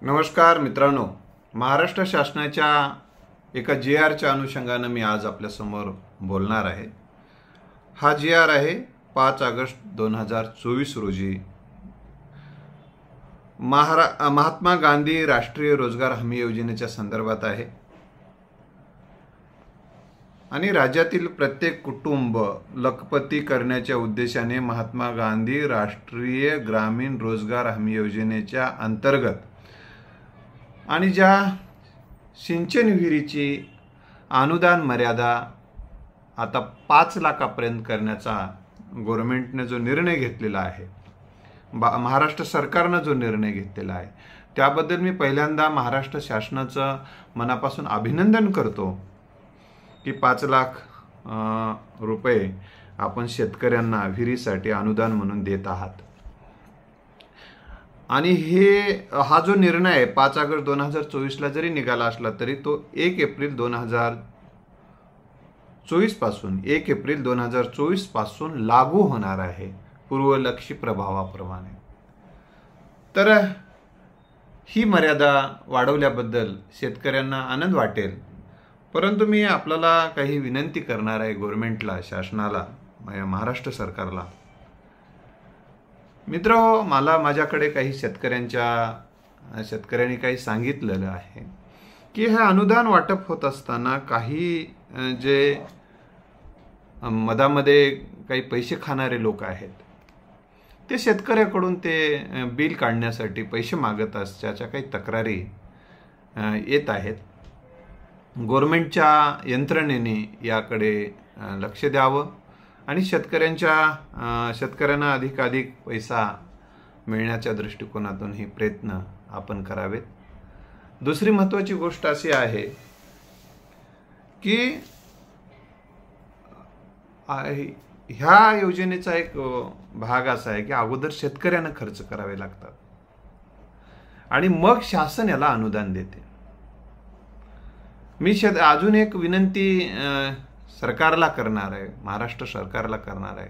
नमस्कार मित्रांनो, महाराष्ट्र शासनाच्या एका जी.आरच्या अनुषंगाने मी आज आपल्यासमोर बोलणार आहे। हा जी.आर आहे 5 ऑगस्ट 2024 रोजी महात्मा गांधी राष्ट्रीय रोजगार हमी योजनेच्या संदर्भात आहे आणि राज्यातील प्रत्येक कुटुंब लखपती करण्याच्या उद्देशाने महात्मा गांधी राष्ट्रीय ग्रामीण रोजगार हमी योजनेच्या अंतर्गत आणि ज्या सिंचन विहिरीची अनुदान मर्यादा आता 5 लाखापर्यंत करण्याचा गव्हर्नमेंटने जो निर्णय घेतलेला आहे, महाराष्ट्र सरकारने जो निर्णय घेतलेला आहे, त्याबद्दल मी पहिल्यांदा महाराष्ट्र शासनाचं मनापासून अभिनंदन करतो की 5 लाख रुपये आपण शेतकऱ्यांना विहिरीसाठी अनुदान म्हणून देत आहात। आणि हा जो निर्णय आहे 5 ऑगस्ट 2024 ला जरी निघाला असला तरी तो 1 एप्रिल 2024 पासून लागू होणार आहे पूर्वलक्षी प्रभावाप्रमाणे। तर ही मर्यादा वाढवल्याबद्दल शेतकऱ्यांना आनंद वाटेल, परंतु मी आपल्याला काही विनंती करणार आहे गव्हर्नमेंटला, शासनाला, महाराष्ट्र सरकारला। मित्र, माझ्याकडे काही शेतकऱ्यांनी काही सांगितलेलं आहे की हे अनुदान वाटप होत असताना काही जे मधामध्ये काही पैसे खाणारे लोक आहेत ते शेतकऱ्याकडून ते बिल काढण्यासाठी पैसे मागत असल्याच्या काही तक्रारी येत आहेत। गव्हर्नमेंटच्या यंत्रणेने याकडे लक्ष द्यावं आणि शेतकऱ्यांना अधिकाधिक पैसा मिळण्याच्या दृष्टिकोनातून हे प्रयत्न आपण करावेत। दुसरी महत्त्वाची गोष्ट अशी आहे की ह्या योजनेचा एक भाग असा आहे की अगोदर शेतकऱ्यांना खर्च करावे लागतात आणि मग शासन याला अनुदान देते। मी अजून एक विनंती सरकारला करणार आहे, महाराष्ट्र सरकारला करणार आहे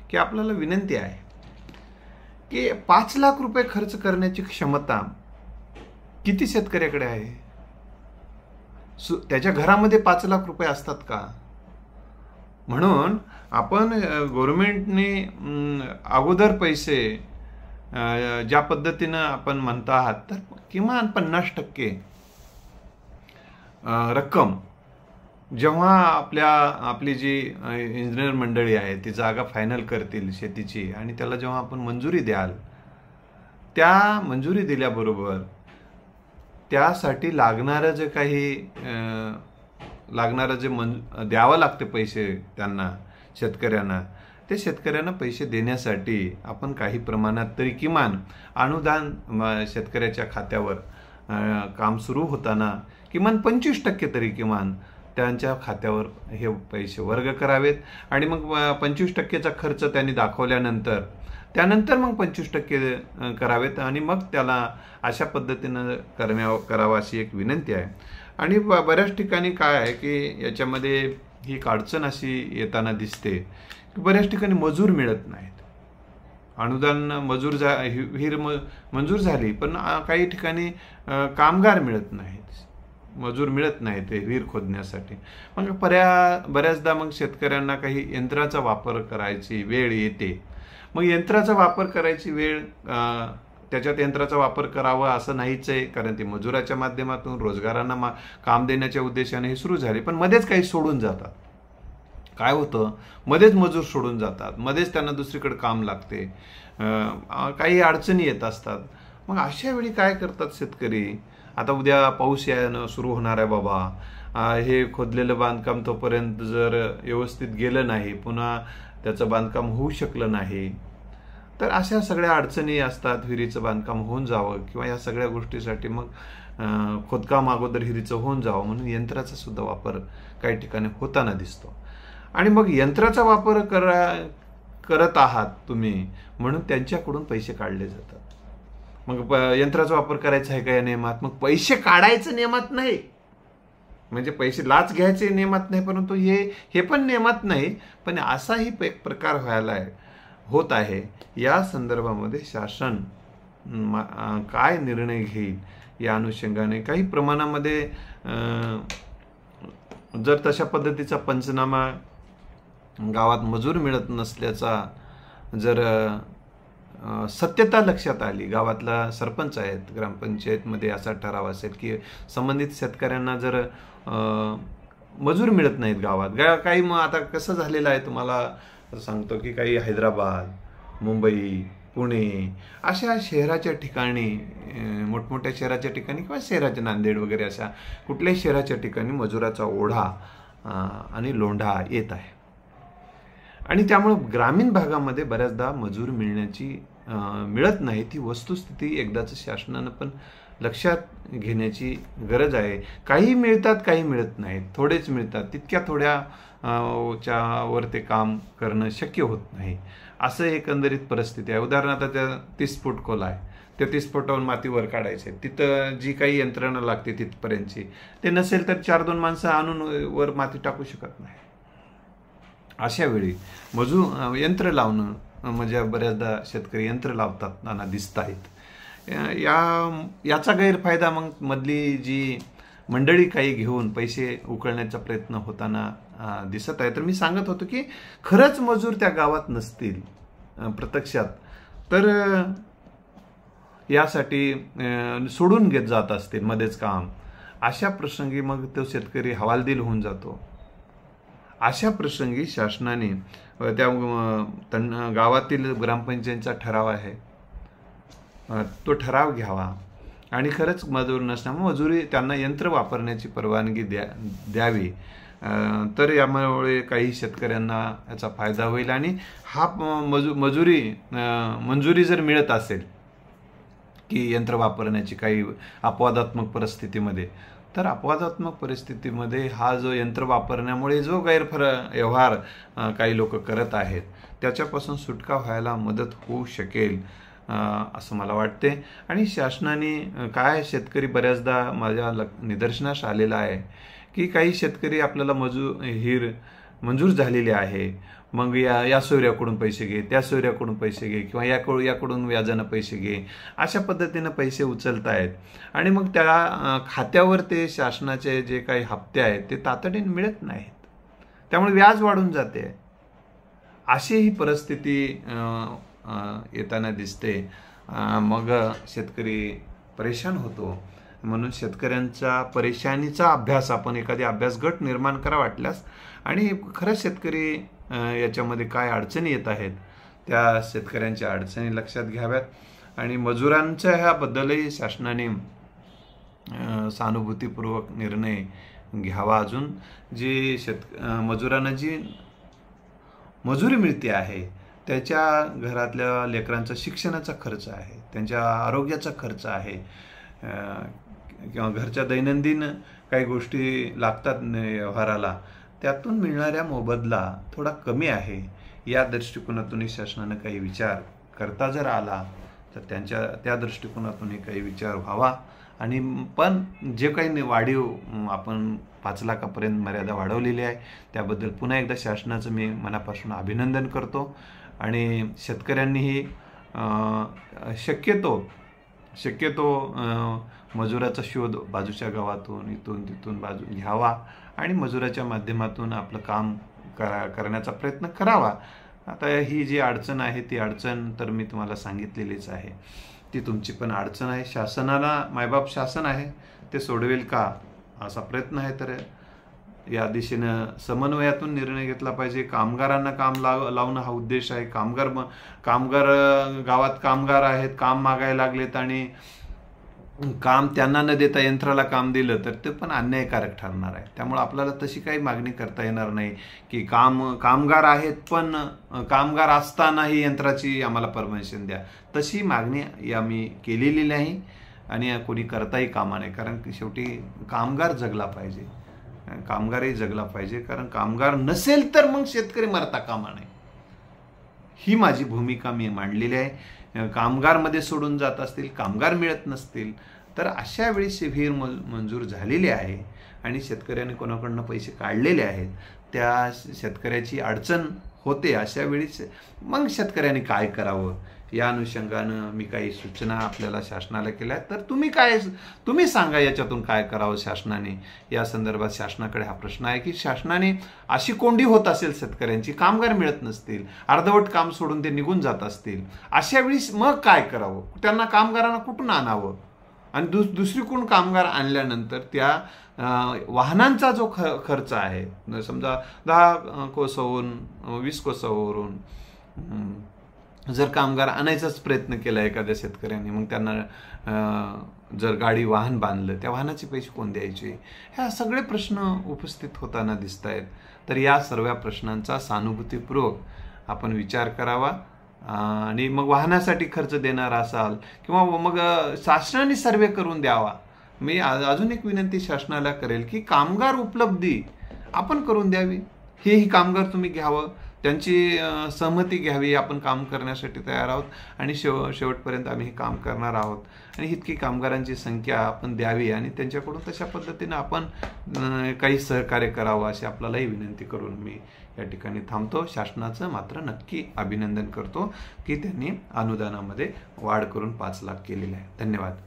की आपल्याला विनंती आहे की 5 लाख रुपये खर्च करण्याची क्षमता किती शेतकऱ्याकडे आहे? त्याच्या घरामध्ये 5 लाख रुपये असतात का? म्हणून आपण गव्हर्नमेंटने अगोदर पैसे ज्या पद्धतीनं आपण म्हणता आहात तर किमान 50% रक्कम जेव्हा आपली जी इंजिनियर मंडळी आहे ती जागा फायनल करतील शेतीची आणि त्याला जेव्हा आपण मंजुरी द्याल, त्या मंजुरी दिल्याबरोबर त्यासाठी लागणारं जे काही द्यावं लागते पैसे त्यांना, शेतकऱ्यांना, ते शेतकऱ्यांना पैसे देण्यासाठी आपण काही प्रमाणात तरी किमान अनुदान शेतकऱ्याच्या खात्यावर काम सुरू होताना किमान 25% तरी किमान त्यांच्या खात्यावर हे पैसे वर्ग करावेत आणि मग 25%चा खर्च त्यांनी दाखवल्यानंतर त्यानंतर मग 25% करावेत आणि मग त्याला अशा पद्धतीनं करावा अशी एक विनंती आहे। आणि बऱ्याच ठिकाणी काय आहे की याच्यामध्ये ही अडचण अशी येताना दिसते की बऱ्याच ठिकाणी मजूर मिळत नाहीत। अनुदान विहीर मंजूर झाली पण काही ठिकाणी कामगार मिळत नाहीत, मजूर मिळत नाही ते विहीर खोदण्यासाठी। मग बऱ्याचदा मग शेतकऱ्यांना काही यंत्राचा वापर करायची वेळ येते। मग यंत्राचा वापर करायची वेळ, त्याच्यात यंत्राचा वापर करावा असं नाहीच आहे, कारण ते मजुराच्या माध्यमातून रोजगारांना काम देण्याच्या उद्देशाने हे सुरू झाले, पण मध्येच काही सोडून जातात। काय होतं, मध्येच मजूर सोडून जातात, मध्येच त्यांना दुसरीकडे काम लागते, काही अडचणी येत असतात। मग अशा वेळी काय करतात शेतकरी, आता उद्या पाऊस यायला सुरू होणार आहे बाबा, हे खोदलेलं बांधकाम तोपर्यंत जर व्यवस्थित गेलं नाही, पुन्हा त्याचं बांधकाम होऊ शकलं नाही, तर अशा सगळ्या अडचणी असतात। विहिरीचं बांधकाम होऊन जावं किंवा या सगळ्या गोष्टीसाठी मग खोदकाम अगोदर विहिरीचं होऊन जावं म्हणून यंत्राचा सुद्धा वापर काही ठिकाणी होताना दिसतो। आणि मग यंत्राचा वापर करत आहात तुम्ही म्हणून त्यांच्याकडून पैसे काढले जातात। मग यंत्राचा वापर करायचा आहे का या नियमात? मग पैसे काढायचं नियमात नाही, म्हणजे पैसे लाच घ्यायचे नियमात नाही, परंतु हे पण नियमात नाही, पण असाही एक प्रकार होत आहे। या संदर्भामध्ये शासन काय निर्णय घेईल या अनुषंगाने काही प्रमाणामध्ये जर तशा पद्धतीचा पंचनामा गावात मजूर मिळत नसल्याचा जर सत्यता लक्षात आली, गावातला सरपंच आहेत, ग्रामपंचायतमध्ये असा ठराव असेल की संबंधित शेतकऱ्यांना जर मजूर मिळत नाहीत गावात, काही मग आता कसं झालेलं आहे तुम्हाला सांगतो की काही हैदराबाद, मुंबई, पुणे अशा शहराच्या ठिकाणी, मोठमोठ्या शहराच्या ठिकाणी किंवा शहराच्या नांदेड वगैरे अशा कुठल्याही शहराच्या ठिकाणी मजुराचा ओढा आणि लोंढा येत आहे. आणि त्यामुळं ग्रामीण भागामध्ये बऱ्याचदा मजूर मिळत नाही. ती वस्तुस्थिती एकदाच शासनानं पण लक्षात घेण्याची गरज आहे. काही मिळतात, काही मिळत नाहीत, थोडेच मिळतात. तितक्या थोड्यावर ते काम करणं शक्य होत नाही, असं एकंदरीत परिस्थिती आहे. उदाहरणार्थ त्या 30 फूट खोल आहे, त्या 30 फुटावर माती वर काढायचे, तिथं जी काही यंत्रणा लागते तिथपर्यंतची, ते नसेल तर 4-2 माणसं आणून वर माती टाकू शकत नाही. अशा वेळी यंत्र लावणं, म्हणजे बऱ्याचदा शेतकरी यंत्र लावताना दिसत आहेत. याचा गैरफायदा मग मधली जी मंडळी काही घेऊन पैसे उकळण्याचा प्रयत्न होताना दिसत आहे. तर मी सांगत होतो की खरंच मजूर त्या गावात नसतील प्रत्यक्षात, तर यासाठी सोडून घेत जात असतील मध्येच काम, अशा प्रसंगी मग तो शेतकरी हवालदिल होऊन जातो. अशा प्रसंगी शासनाने त्या गावातील ग्रामपंचायतीचा ठराव आहे, तो ठराव घ्यावा आणि खरंच मजूर नसल्यामुळे मजुरी त्यांना यंत्र वापरण्याची परवानगी द्यावी. तर यामुळे काही शेतकऱ्यांना याचा फायदा होईल. आणि हा मंजुरी जर मिळत असेल की यंत्र वापरण्याची काही अपवादात्मक परिस्थितीमध्ये, तर अपवादात्मक परिस्थितीमध्ये हा जो यंत्र वापरण्यामुळे जो व्यवहार काही लोक करत आहेत त्याच्यापासून सुटका व्हायला मदत होऊ शकेल असं मला वाटते. आणि शासनाने काय, शेतकरी बऱ्याचदा माझ्या निदर्शनास आलेला आहे की काही शेतकरी आपल्याला मंजूर झालेले आहे, मग या सोयऱ्याकडून पैसे घे, त्या सोयऱ्याकडून पैसे घे, किंवा याकडून व्याजानं पैसे घे, अशा पद्धतीनं पैसे उचलत आहेत. आणि मग त्या खात्यावर ते शासनाचे जे काही हप्ते आहेत ते तातडीने मिळत नाहीत, त्यामुळे व्याज वाढून जाते. अशी ही परिस्थिती येताना दिसते. मग शेतकरी परेशान होतो. म्हणून शेतकऱ्यांच्या परेशानीचा अभ्यास, आपण एखादी अभ्यास गट निर्माण करा वाटल्यास, आणि खरंच शेतकरी याच्यामध्ये काय अडचणी येत आहेत त्या शेतकऱ्यांच्या अडचणी लक्षात घ्याव्यात. आणि मजुरांच्या ह्याबद्दलही शासनाने सहानुभूतीपूर्वक निर्णय घ्यावा. अजून जी मजुरांना जी मजुरी मिळते आहे त्याच्या घरातल्या लेकरांचा शिक्षणाचा खर्च आहे, त्यांच्या आरोग्याचा खर्च आहे, किंवा घरच्या दैनंदिन काही गोष्टी लागतात व्यवहाराला, त्यातून मिळणाऱ्या मोबदला थोडा कमी आहे. या दृष्टिकोनातूनही शासनानं काही विचार करता जर आला तर त्या दृष्टिकोनातूनही काही विचार व्हावा. आणि पण जे काही वाढीव आपण 5 लाखापर्यंत मर्यादा वाढवलेली आहे त्याबद्दल पुन्हा एकदा शासनाचं मी मनापासून अभिनंदन करतो. आणि शेतकऱ्यांनीही शक्यतो मजुराचा शोध बाजूच्या गावातून इथून तिथून घ्यावा आणि मजुराच्या माध्यमातून आपलं काम करण्याचा प्रयत्न करावा. आता ही जी अडचण आहे ती अडचण तर मी तुम्हाला सांगितलेलीच आहे, ती तुमची पण अडचण आहे. शासनाला मायबाप शासन आहे, ते सोडवेल का असा प्रयत्न आहे. तर या दिशेनं समन्वयातून निर्णय घेतला पाहिजे. कामगारांना काम लावणं हा उद्देश आहे. कामगार गावात कामगार आहेत, काम मागायला लागलेत आणि काम त्यांना न देता यंत्राला काम दिलं तर ते पण अन्यायकारक ठरणार आहे. त्यामुळे आपल्याला तशी काही मागणी करता येणार नाही की कामगार आहेत पण कामगार असतानाही यंत्राची आम्हाला परमिशन द्या, तशी मागणी आम्ही केलेली नाही आणि कोणी करताही कामा नाही. कारण शेवटी कामगार जगला पाहिजे, कामगारही जगला पाहिजे. कारण कामगार नसेल तर मग शेतकरी मरता कामा नाही, ही माझी भूमिका मी मांडलेली आहे. कामगारमध्ये सोडून जात असतील, कामगार मिळत नसतील तर अशा वेळी शिबिर मंजूर झालेली आहे आणि शेतकऱ्याने कोणाकडनं पैसे काढलेले आहेत, त्या शेतकऱ्याची अडचण होते. अशा वेळीच मग शेतकऱ्याने काय करावं या अनुषंगानं मी काही सूचना आपल्याला शासनाला केल्या आहेत. तर तुम्ही सांगा याच्यातून काय करावं शासनाने. या संदर्भात शासनाकडे हा प्रश्न आहे की शासनाने अशी कोंडी होत असेल शेतकऱ्यांची, कामगार मिळत नसतील, अर्धवट काम सोडून ते निघून जात असतील, अशा वेळी मग काय करावं? त्यांना कामगारांना कुठून आणावं? आणि दुसरीकडून कामगार आणल्यानंतर त्या वाहनांचा जो खर्च आहे, समजा 10 कोसावरून 20 कोसावरून जर कामगार आणायचाच प्रयत्न केला एखाद्या शेतकऱ्यांनी, मग त्यांना जर गाडी वाहन बांधलं, त्या वाहनाचे पैसे कोण द्यायचे? ह्या सगळे प्रश्न उपस्थित होताना दिसत आहेत. तर या सर्व प्रश्नांचा सहानुभूतीपूर्वक आपण विचार करावा. आणि मग वाहनासाठी खर्च देणार असाल किंवा मग शासनाने सर्वे करून द्यावा. मी अजून एक विनंती शासनाला करेल की कामगार उपलब्धी आपण करून द्यावी. हेही कामगार तुम्ही घ्यावं, त्यांची सहमती घ्यावी. आपण काम करण्यासाठी तयार आहोत आणि शेवटपर्यंत आम्ही हे काम करणार आहोत आणि इतकी कामगारांची संख्या आपण द्यावी आणि त्यांच्याकडून तशा पद्धतीनं आपण काही सहकार्य करावं अशी आपल्यालाही विनंती करून मी या ठिकाणी थांबतो. शासनाचं मात्र नक्की अभिनंदन करतो की त्यांनी अनुदानामध्ये वाढ करून 5 लाख केलेलं आहे. धन्यवाद.